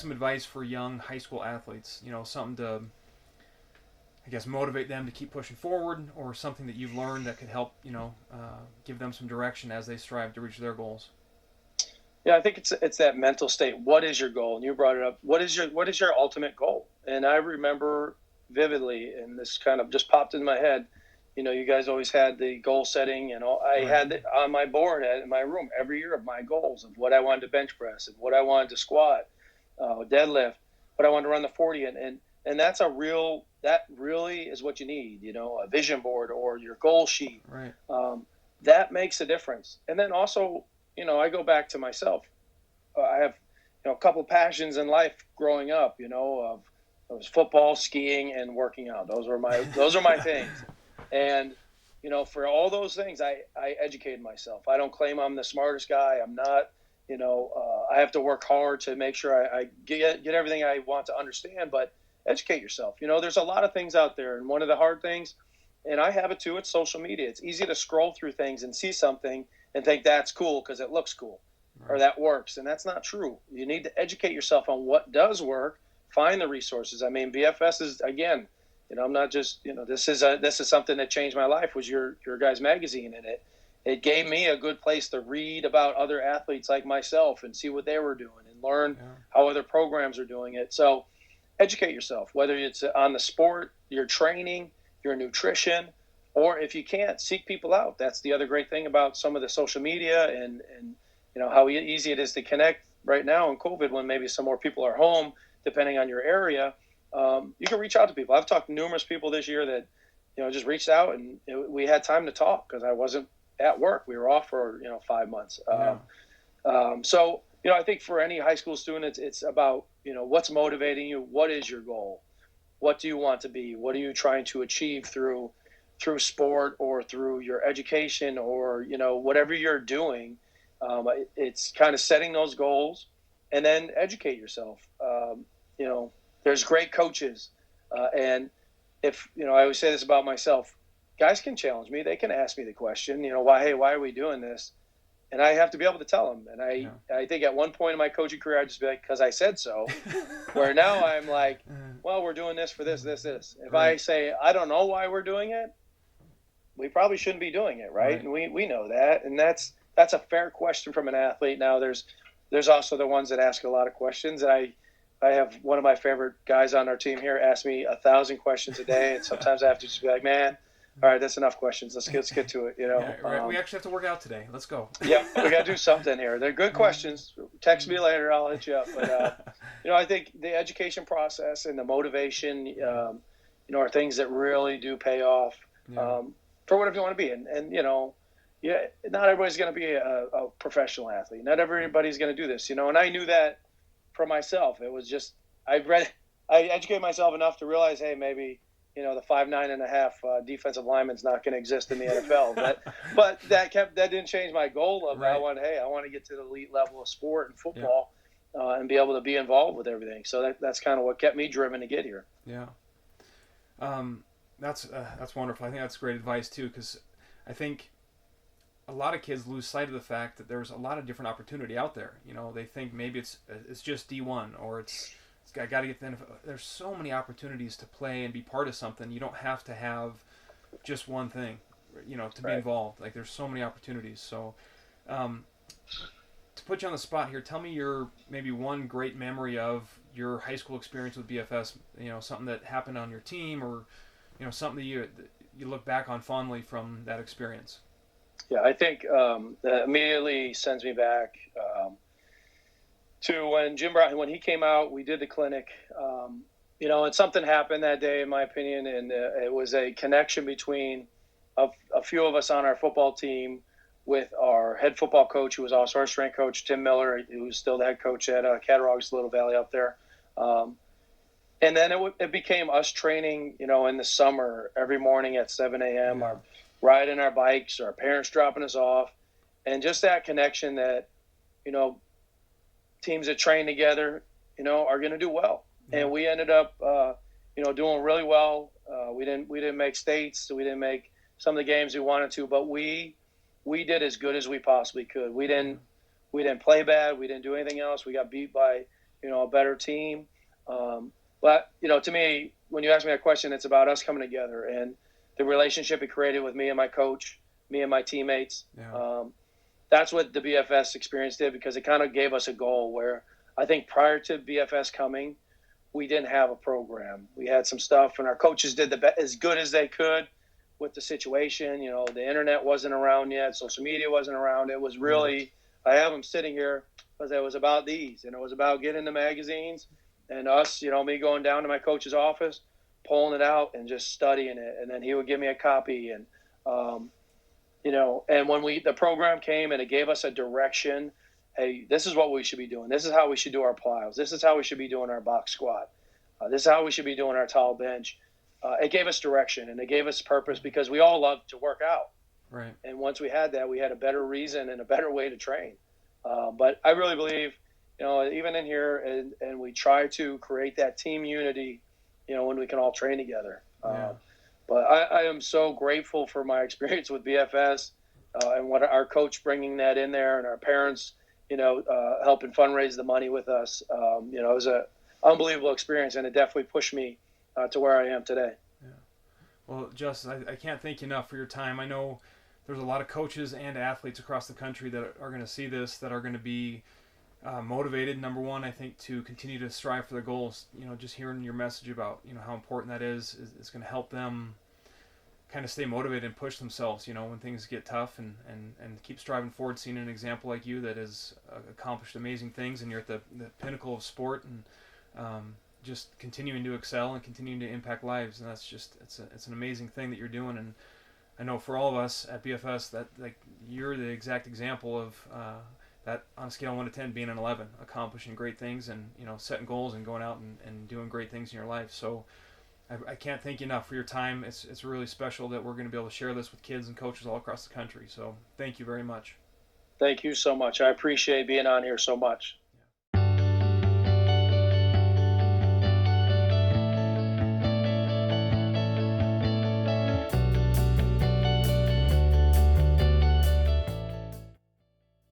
some advice for young high school athletes? Something to, I guess, motivate them to keep pushing forward, or something that you've learned that could help, give them some direction as they strive to reach their goals. Yeah, I think it's that mental state. What is your goal? And you brought it up. What is your ultimate goal? And I remember vividly, and this kind of just popped in my head. You guys always had the goal setting, and I Right. had it on my board in my room every year of my goals of what I wanted to bench press and what I wanted to squat, deadlift, what I wanted to run the 40, and that really is what you need. A vision board or your goal sheet. Right. That makes a difference. And then also, I go back to myself. I have, a couple passions in life growing up. It was football, skiing, and working out. Those are my things. And for all those things, I educated myself. I don't claim I'm the smartest guy. I'm not. I have to work hard to make sure I get everything I want to understand. But educate yourself. There's a lot of things out there, and one of the hard things, and I have it too, it's social media. It's easy to scroll through things and see something and think that's cool because it looks cool, or that works, and that's not true. You need to educate yourself on what does work. Find the resources. I mean, BFS is, again, I'm not just, this is something that changed my life, was your guys' magazine, and it gave me a good place to read about other athletes like myself and see what they were doing and learn how other programs are doing it. So educate yourself, whether it's on the sport, your training, your nutrition, or if you can't, seek people out. That's the other great thing about some of the social media and how easy it is to connect right now in COVID, when maybe some more people are home, depending on your area. You can reach out to people. I've talked to numerous people this year that, just reached out, and we had time to talk because I wasn't at work. We were off for, 5 months. So, I think for any high school student, it's about, what's motivating you? What is your goal? What do you want to be? What are you trying to achieve through sport or through your education or, whatever you're doing? It's kind of setting those goals and then educate yourself. There's great coaches. And if, I always say this about myself, guys can challenge me. They can ask me the question, why are we doing this? And I have to be able to tell them. And I think at one point in my coaching career, I'd just be like, because I said so. Where now I'm like, well, we're doing this for this. If I say, I don't know why we're doing it, we probably shouldn't be doing it, right? And we know that. And that's a fair question from an athlete. Now, there's also the ones that ask a lot of questions. And I have one of my favorite guys on our team here ask me 1,000 questions a day. And sometimes I have to just be like, man, all right, that's enough questions. Let's get to it. Yeah, right. We actually have to work out today. Let's go. Yeah, we got to do something here. They're good questions. Text me later. I'll hit you up. But, I think the education process and the motivation, are things that really do pay off for whatever you want to be. And not everybody's going to be a professional athlete. Not everybody's going to do this, and I knew that for myself. It was just, I educated myself enough to realize, hey, maybe, the 5'9.5" defensive lineman's not going to exist in the NFL. But that didn't change my goal of I want to get to the elite level of sport and football and be able to be involved with everything. So that's kind of what kept me driven to get here. Yeah. That's wonderful. I think that's great advice too, because I think a lot of kids lose sight of the fact that there's a lot of different opportunity out there. They think maybe it's just D1 or I got to get the NFL. There's so many opportunities to play and be part of something. You don't have to have just one thing, to be involved. Like, there's so many opportunities. So, to put you on the spot here, tell me your maybe one great memory of your high school experience with BFS. Something that happened on your team, or something that you look back on fondly from that experience. Yeah, I think that immediately sends me back to when Jim Brown, when he came out, we did the clinic, and something happened that day, in my opinion, and it was a connection between a few of us on our football team with our head football coach, who was also our strength coach, Tim Miller, who was still the head coach at Cattaraugus Little Valley up there. And then it became us training, in the summer every morning at 7 a.m., our riding our bikes, our parents dropping us off, and just that connection that, teams that train together, are going to do well. And we ended up, doing really well. We didn't make states, so we didn't make some of the games we wanted to, but we did as good as we possibly could. We didn't play bad. We didn't do anything else. We got beat by, a better team. But to me, when you ask me that question, it's about us coming together and the relationship it created with me and my coach, me and my teammates. Yeah. That's what the BFS experience did, because it kind of gave us a goal where I think prior to BFS coming, we didn't have a program. We had some stuff, and our coaches did as good as they could with the situation. The internet wasn't around yet, social media wasn't around. It was really, I have them sitting here because it was about these, and it was about getting the magazines and us, me going down to my coach's office, pulling it out and just studying it, and then he would give me a copy, and and when the program came and it gave us a direction. Hey, this is what we should be doing. This is how we should do our plyos. This is how we should be doing our box squat. This is how we should be doing our tall bench. It gave us direction and it gave us purpose, because we all love to work out. Right. And once we had that, we had a better reason and a better way to train. But I really believe, even in here, and we try to create that team unity, when we can all train together. Yeah. But I am so grateful for my experience with BFS and what our coach bringing that in there, and our parents, helping fundraise the money with us. It was an unbelievable experience, and it definitely pushed me to where I am today. Yeah. Well, Justus, I can't thank you enough for your time. I know there's a lot of coaches and athletes across the country that are going to see this, that are going to be motivated, number one, I think, to continue to strive for their goals. Just hearing your message about, how important that is going to help them kind of stay motivated and push themselves, when things get tough, and keep striving forward, seeing an example like you that has accomplished amazing things, and you're at the pinnacle of sport, and just continuing to excel and continuing to impact lives. And that's just, it's an amazing thing that you're doing. And I know for all of us at BFS that, like, you're the exact example of that, on a scale of 1 to 10, being an 11, accomplishing great things, and setting goals and going out and doing great things in your life. So I can't thank you enough for your time. It's really special that we're going to be able to share this with kids and coaches all across the country. So thank you very much. Thank you so much. I appreciate being on here so much.